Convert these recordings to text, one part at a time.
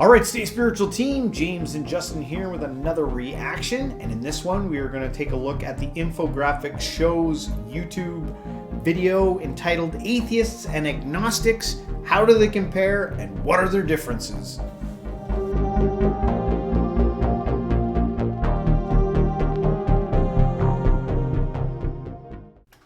Alright, Stay Spiritual team, James and Justin here with another reaction, and in this one we are going to take a look at the Infographics Show's YouTube video entitled Atheists and Agnostics, How Do They Compare and What Are Their Differences?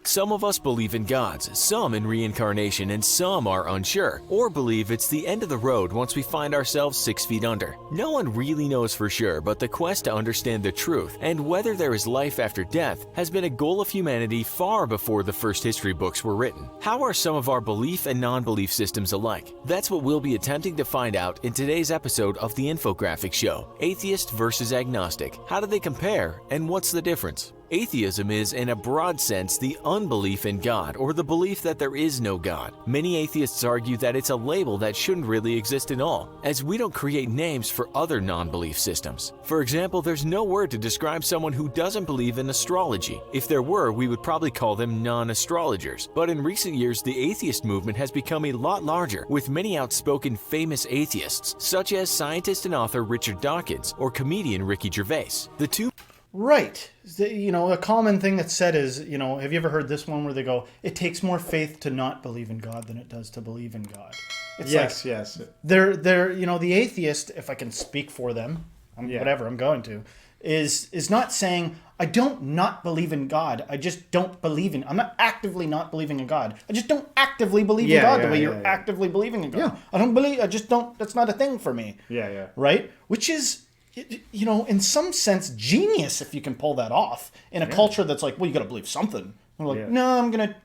Some of us believe in gods, some in reincarnation, and some are unsure, or believe it's the end of the road once we find ourselves 6 feet under. No one really knows for sure, but the quest to understand the truth and whether there is life after death has been a goal of humanity far before the first history books were written. How are some of our belief and non-belief systems alike? That's what we'll be attempting to find out in today's episode of the Infographics Show, Atheist vs. Agnostic. How do they compare, and what's the difference? Atheism is, in a broad sense, the unbelief in God, or the belief that there is no God. Many atheists argue that it's a label that shouldn't really exist at all, as we don't create names for other non-belief systems. For example, there's no word to describe someone who doesn't believe in astrology. If there were, we would probably call them non-astrologers. But in recent years, the atheist movement has become a lot larger, with many outspoken famous atheists, such as scientist and author Richard Dawkins or comedian Ricky Gervais. The two Right. A common thing that's said is, have you ever heard this one where they go, it takes more faith to not believe in God than it does to believe in God. It's Yes. They're the atheist, if I can speak for them, whatever I'm going to, is not saying, I don't not believe in God. I just don't believe in, I'm not actively not believing in God. I just don't actively believe in God the way you're actively believing in God. Yeah. I just don't, that's not a thing for me. Yeah. Right? Which is, in some sense, genius if you can pull that off in a culture that's like, well, you got to believe something. We're like, no, I'm going to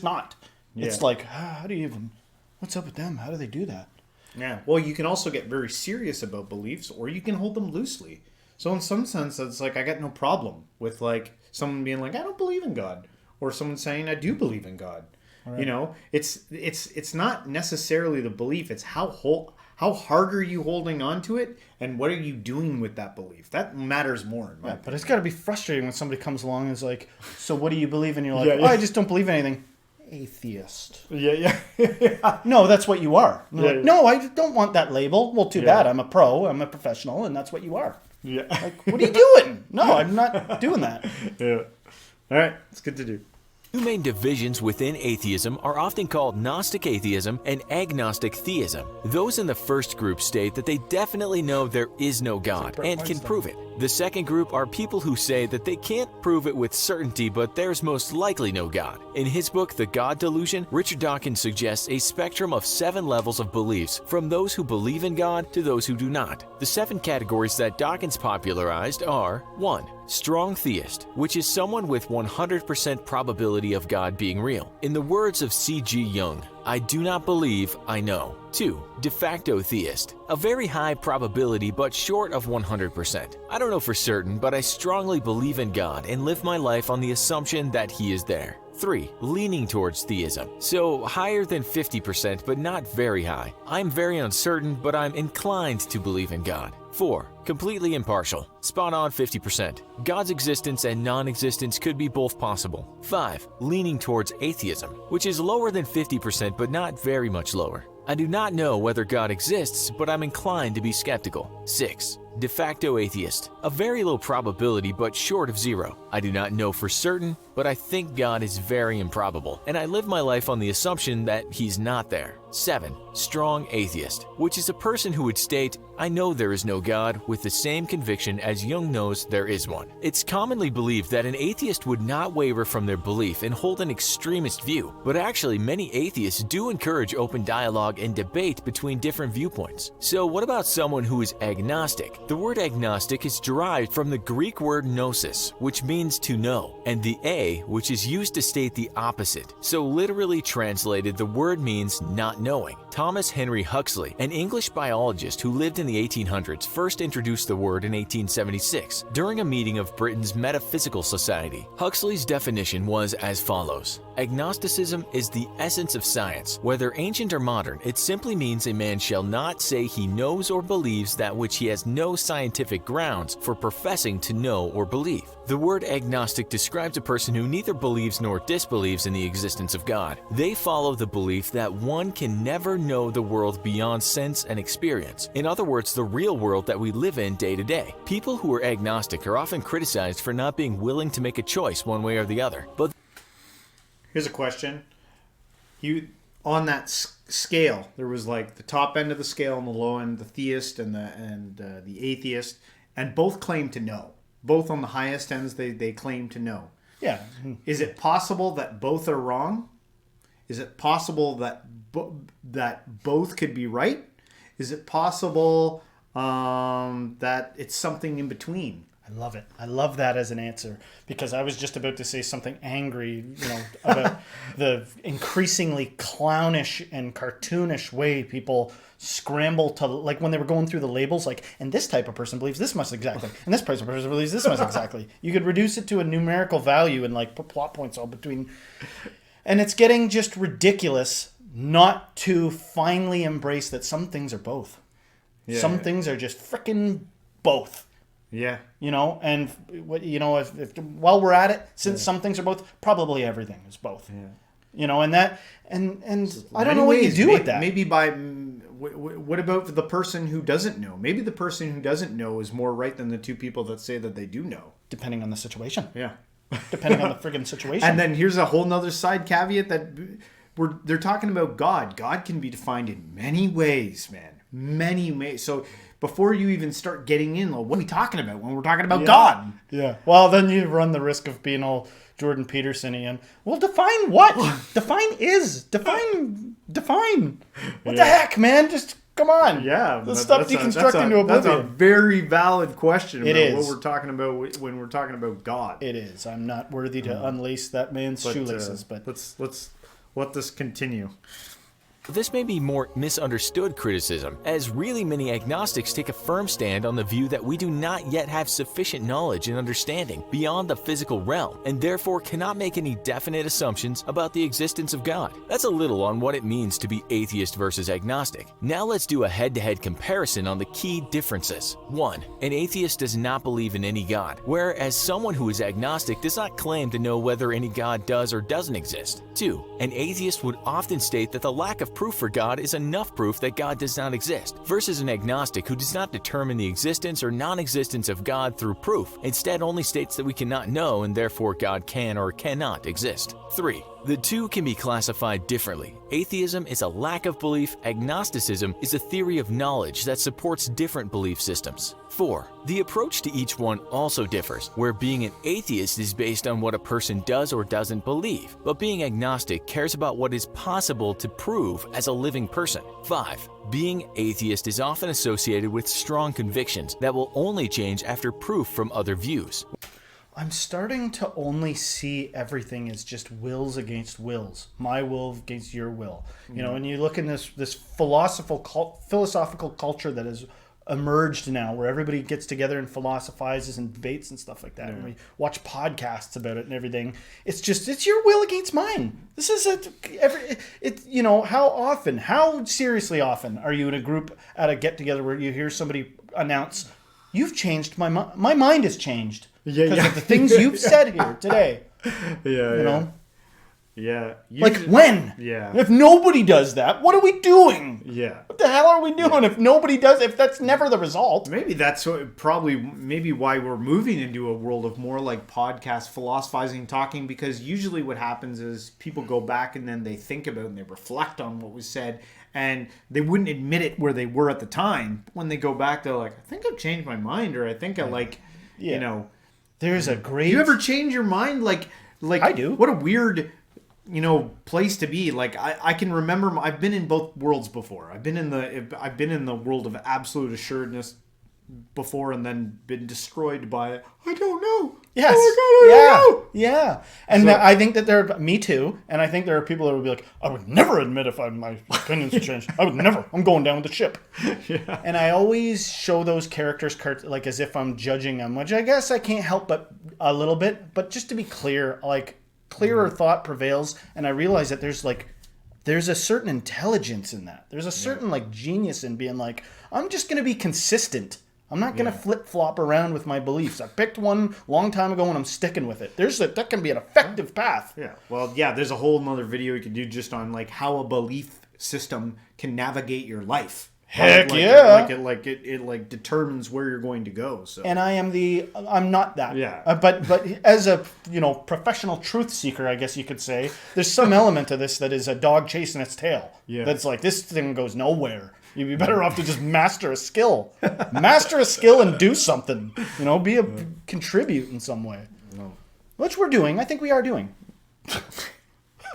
not. Yeah. It's like, how do you even, what's up with them? How do they do that? Yeah. Well, you can also get very serious about beliefs, or you can hold them loosely. So in some sense, it's like, I got no problem with like someone being like, I don't believe in God, or someone saying, I do believe in God. Right. It's not necessarily the belief. It's how hard are you holding on to it, and what are you doing with that belief? That matters more in my opinion. But it's got to be frustrating when somebody comes along and is like, so what do you believe in? You're like, I just don't believe in anything. Atheist. Yeah. No, that's what you are. Like, no, I don't want that label. Well, too bad. I'm a pro. I'm a professional, and that's what you are. Yeah. Like, what are you doing? No, I'm not doing that. Yeah. All right. It's good to do. Two main divisions within atheism are often called Gnostic atheism and agnostic theism. Those in the first group state that they definitely know there is no God and can prove it. The second group are people who say that they can't prove it with certainty, but there's most likely no God. In his book, The God Delusion, Richard Dawkins suggests a spectrum of 7 levels of beliefs, from those who believe in God to those who do not. The 7 categories that Dawkins popularized are: 1. Strong theist, which is someone with 100% probability of God being real. In the words of C.G. Jung, I do not believe, I know. 2. De facto theist, a very high probability but short of 100%. I don't know for certain, but I strongly believe in God and live my life on the assumption that He is there. 3. Leaning towards theism, so higher than 50% but not very high. I'm very uncertain, but I'm inclined to believe in God. 4. Completely impartial, spot on 50%. God's existence and non-existence could be both possible. 5. Leaning towards atheism, which is lower than 50% but not very much lower. I do not know whether God exists, but I'm inclined to be skeptical. 6. De facto atheist, a very low probability but short of 0. I do not know for certain, but I think God is very improbable, and I live my life on the assumption that He's not there. 7. Strong atheist, which is a person who would state, I know there is no God, with the same conviction as Jung knows there is one. It's commonly believed that an atheist would not waver from their belief and hold an extremist view, but actually many atheists do encourage open dialogue and debate between different viewpoints. So what about someone who is agnostic? The word agnostic is derived from the Greek word gnosis, which means to know, and the A, which is used to state the opposite. So literally translated, the word means not knowing. Thomas Henry Huxley, an English biologist who lived in the 1800s, first introduced the word in 1876 during a meeting of Britain's Metaphysical Society. Huxley's definition was as follows: Agnosticism is the essence of science. Whether ancient or modern, it simply means a man shall not say he knows or believes that which he has no scientific grounds for professing to know or believe. The word agnostic describes a person who neither believes nor disbelieves in the existence of God. They follow the belief that one can never know the world beyond sense and experience. In other words, the real world that we live in day to day. People who are agnostic are often criticized for not being willing to make a choice one way or the other. But here's a question. On that scale, there was like the top end of the scale and the low end, the theist and the atheist, and both claim to know. Both on the highest ends, they claim to know. Yeah. Is it possible that both are wrong? Is it possible that that both could be right? Is it possible that it's something in between? I love it. I love that as an answer, because I was just about to say something angry, about the increasingly clownish and cartoonish way people scramble to, like when they were going through the labels, like, and this type of person believes this much exactly, and this person believes this much exactly. You could reduce it to a numerical value and like put plot points all between. And it's getting just ridiculous not to finally embrace that some things are both. Yeah. Some things are just freaking both. Yeah. And if while we're at it, since some things are both, probably everything is both. Yeah. And I don't know what you do with that. Maybe what about the person who doesn't know? Maybe the person who doesn't know is more right than the two people that say that they do know. Depending on the situation. Yeah. Depending on the friggin' situation. And then here's a whole nother side caveat that they're talking about God. God can be defined in many ways, man. Many ways. So before you even start getting in, what are we talking about when we're talking about God? Yeah. Well, then you run the risk of being all Jordan Peterson-ian. Well, define what? Define. What the heck, man? Just come on. Yeah. Let's stop deconstructing to oblivion. That's a very valid question about what we're talking about when we're talking about God. It is. I'm not worthy to unlace that man's shoelaces, but let's let this continue. This may be more misunderstood criticism, as really many agnostics take a firm stand on the view that we do not yet have sufficient knowledge and understanding beyond the physical realm, and therefore cannot make any definite assumptions about the existence of God. That's a little on what it means to be atheist versus agnostic. Now let's do a head-to-head comparison on the key differences. 1. An atheist does not believe in any God, whereas someone who is agnostic does not claim to know whether any God does or doesn't exist. 2. An atheist would often state that the lack of proof for God is enough proof that God does not exist, versus an agnostic who does not determine the existence or non-existence of God through proof, instead only states that we cannot know and therefore God can or cannot exist. 3. The two can be classified differently. Atheism is a lack of belief, agnosticism is a theory of knowledge that supports different belief systems. 4. The approach to each one also differs, where being an atheist is based on what a person does or doesn't believe, but being agnostic cares about what is possible to prove as a living person. 5. Being atheist is often associated with strong convictions that will only change after proof from other views. I'm starting to only see everything as just wills against wills. My will against your will. And you look in this philosophical culture that has emerged now, where everybody gets together and philosophizes and debates and stuff like that. And we watch podcasts about it and everything. It's your will against mine. This is how seriously often are you in a group at a get together where you hear somebody announce, "You've changed my mind. My mind has changed." Because of the things you've said here today. Like when? Yeah. If nobody does that, what are we doing? Yeah. What the hell are we doing if nobody does? If that's never the result? Maybe that's maybe why we're moving into a world of more like podcast philosophizing, talking, because usually what happens is people go back and then they think about and they reflect on what was said, and they wouldn't admit it where they were at the time. When they go back, they're like, I think I've changed my mind, or I think There's a great... Do you ever change your mind? Like I do. What a weird, place to be. Like I can remember I've been in both worlds before. I've been in the world of absolute assuredness before, and then been destroyed by I don't know. Yes. Oh my God, yeah. And I think that me too. And I think there are people that would be like, I would never admit if my opinions have changed. I would never. I'm going down with the ship. Yeah. And I always show those characters like as if I'm judging them, which I guess I can't help but a little bit. But just to be clear, like clearer thought prevails, and I realize that there's a certain intelligence in that. There's a certain like genius in being like, I'm just going to be consistent. I'm not going to flip-flop around with my beliefs. I picked one long time ago and I'm sticking with it. That can be an effective path. Yeah. Well, yeah, there's a whole nother video you could do just on like how a belief system can navigate your life. Heck like, yeah! It determines where you're going to go. So. And I'm not that. Yeah. But as a professional truth seeker, I guess you could say, there's some element of this that is a dog chasing its tail. Yeah. That's like, this thing goes nowhere. You'd be better off to just master a skill. Master a skill and do something. Contribute in some way. No. Which we're doing. I think we are doing.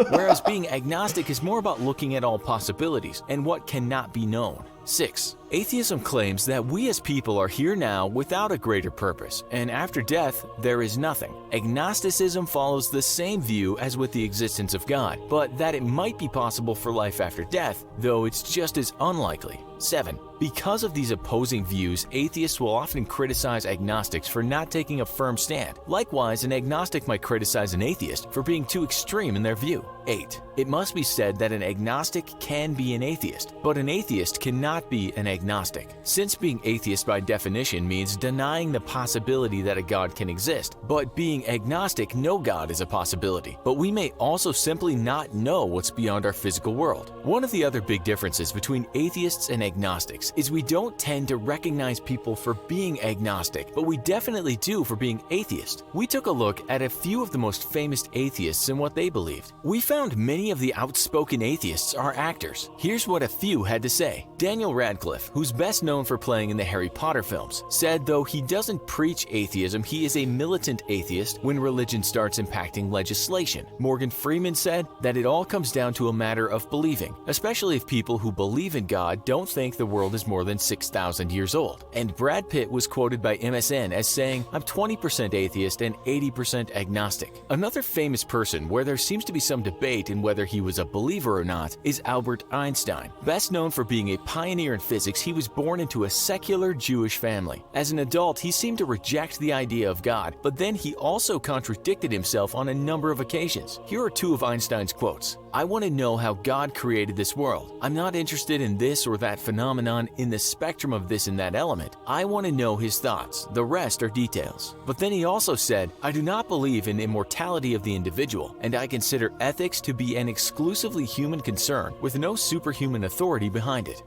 Whereas being agnostic is more about looking at all possibilities and what cannot be known. 6. Atheism claims that we as people are here now without a greater purpose, and after death, there is nothing. Agnosticism follows the same view as with the existence of God, but that it might be possible for life after death, though it's just as unlikely. 7. Because of these opposing views, atheists will often criticize agnostics for not taking a firm stand. Likewise, an agnostic might criticize an atheist for being too extreme in their view. 8. It must be said that an agnostic can be an atheist, but an atheist cannot be an agnostic, since being atheist by definition means denying the possibility that a God can exist. But being agnostic, no God is a possibility, but we may also simply not know what's beyond our physical world. One of the other big differences between atheists and agnostics is we don't tend to recognize people for being agnostic, but we definitely do for being atheist. We took a look at a few of the most famous atheists and what they believed. We found many of the outspoken atheists are actors. Here's what a few had to say. Daniel Radcliffe, who's best known for playing in the Harry Potter films, said though he doesn't preach atheism, he is a militant atheist when religion starts impacting legislation. Morgan Freeman said that it all comes down to a matter of believing, especially if people who believe in God don't think the world is more than 6,000 years old. And Brad Pitt was quoted by MSN as saying, "I'm 20% atheist and 80% agnostic." Another famous person where there seems to be some debate in whether he was a believer or not is Albert Einstein. Best known for being a pioneer in physics, he was born into a secular Jewish family. As an adult, he seemed to reject the idea of God, but then he also contradicted himself on a number of occasions. Here are two of Einstein's quotes. "I want to know how God created this world. I'm not interested in this or that phenomenon in the spectrum of this and that element. I want to know his thoughts. The rest are details." But then he also said, "I do not believe in immortality of the individual, and I consider ethics to be an exclusively human concern with no superhuman authority behind it."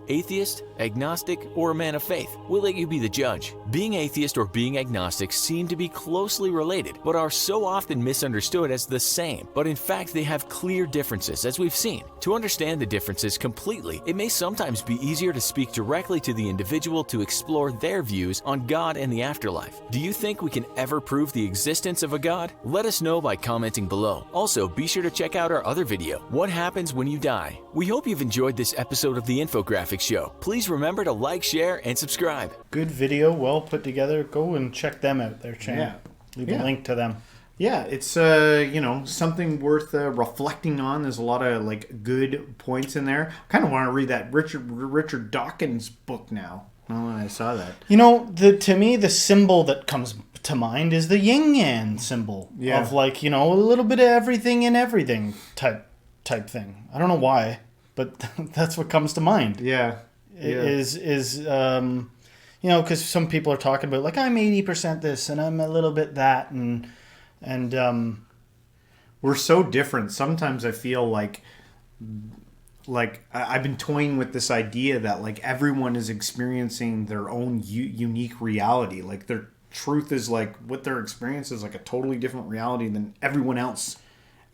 Atheist, agnostic, or a man of faith? We'll let you be the judge. Being atheist or being agnostic seem to be closely related, but are so often misunderstood as the same. But in fact, they have clear differences, as we've seen. To understand the differences completely, it may sometimes be easier to speak directly to the individual to explore their views on God and the afterlife. Do you think we can ever prove the existence of a God? Let us know by commenting below. Also, be sure to check out our other video, What Happens When You Die? We hope you've enjoyed this episode of the Infographics Show. Please remember to like, share, and subscribe. Good video, well put together. Go and check them out, their channel. Yeah. Leave a link to them. Yeah, it's something worth reflecting on. There's a lot of good points in there. I kind of want to read that Richard Dawkins book now. Well, when I saw that, to me, the symbol that comes to mind is the yin yang symbol of a little bit of everything in everything type thing. I don't know why, but that's what comes to mind. Yeah, is because some people are talking about I'm 80% this and I'm a little bit that and we're so different. Sometimes I feel like I've been toying with this idea that everyone is experiencing their own unique reality. Their truth is what their experience is a totally different reality than everyone else.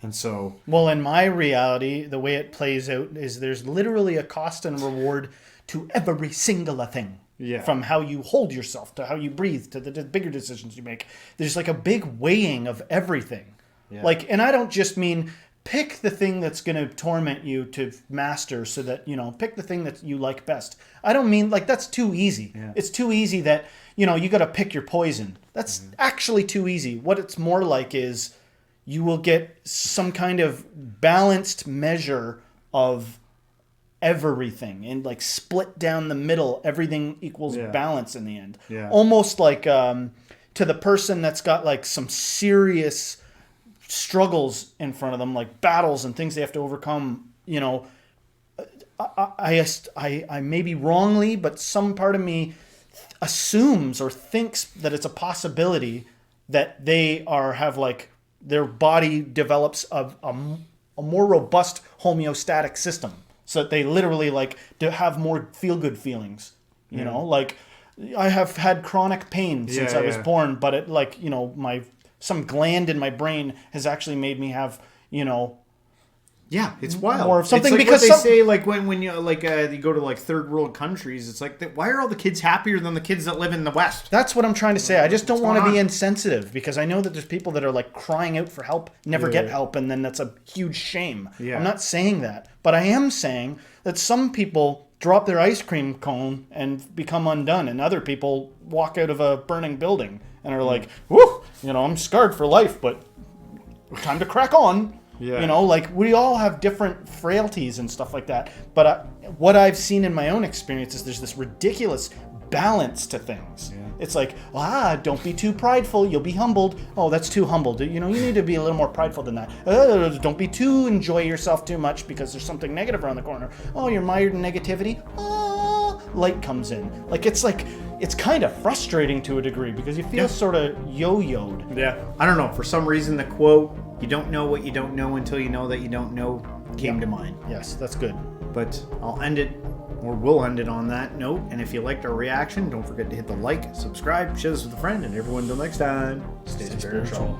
And so, well, in my reality, the way it plays out is there's literally a cost and reward to every single thing. Yeah. From how you hold yourself to how you breathe to the bigger decisions you make. There's a big weighing of everything. Yeah. And I don't just mean pick the thing that's going to torment you to master so that, pick the thing that you like best. I don't mean that's too easy. Yeah. It's too easy that, you got to pick your poison. That's actually too easy. What it's more like is you will get some kind of balanced measure of everything and split down the middle. Everything equals balance in the end. Yeah. Almost to the person that's got some serious struggles in front of them, battles and things they have to overcome. I may be wrongly, but some part of me assumes or thinks that it's a possibility that they have like their body develops a more robust homeostatic system, so that they literally like to have more feel-good feelings. You know, like I have had chronic pain since I was born, but it like, you know, some gland in my brain has actually made me have, you know, it's wild. More of something, it's like because what they say, like when you like you go to like third world countries, it's like why are all the kids happier than the kids that live in the West? That's what I'm trying to say. I just don't want to be insensitive, because I know that there's people that are like crying out for help, never get help, and then that's a huge shame. I'm not saying that, but I am saying that some people drop their ice cream cone and become undone, and other people walk out of a burning building and are like, whoo, you know, I'm scarred for life, but time to crack on. You know, like we all have different frailties and stuff like that. But what I've seen in my own experience is there's this ridiculous balance to things. It's like, don't be too prideful, you'll be humbled. Oh, that's too humbled. You know, you need to be a little more prideful than that. Don't be too enjoy yourself too much because there's something negative around the corner. Oh, you're mired in negativity. Light comes in. It's kind of frustrating to a degree, because you feel sort of yo-yoed. Yeah. I don't know. For some reason, the quote, "You don't know what you don't know until you know that you don't know," came to mind. Yes, that's good. But I'll end it, or we'll end it on that note. And if you liked our reaction, don't forget to hit the like, subscribe, share this with a friend, and everyone until next time, stay spiritual.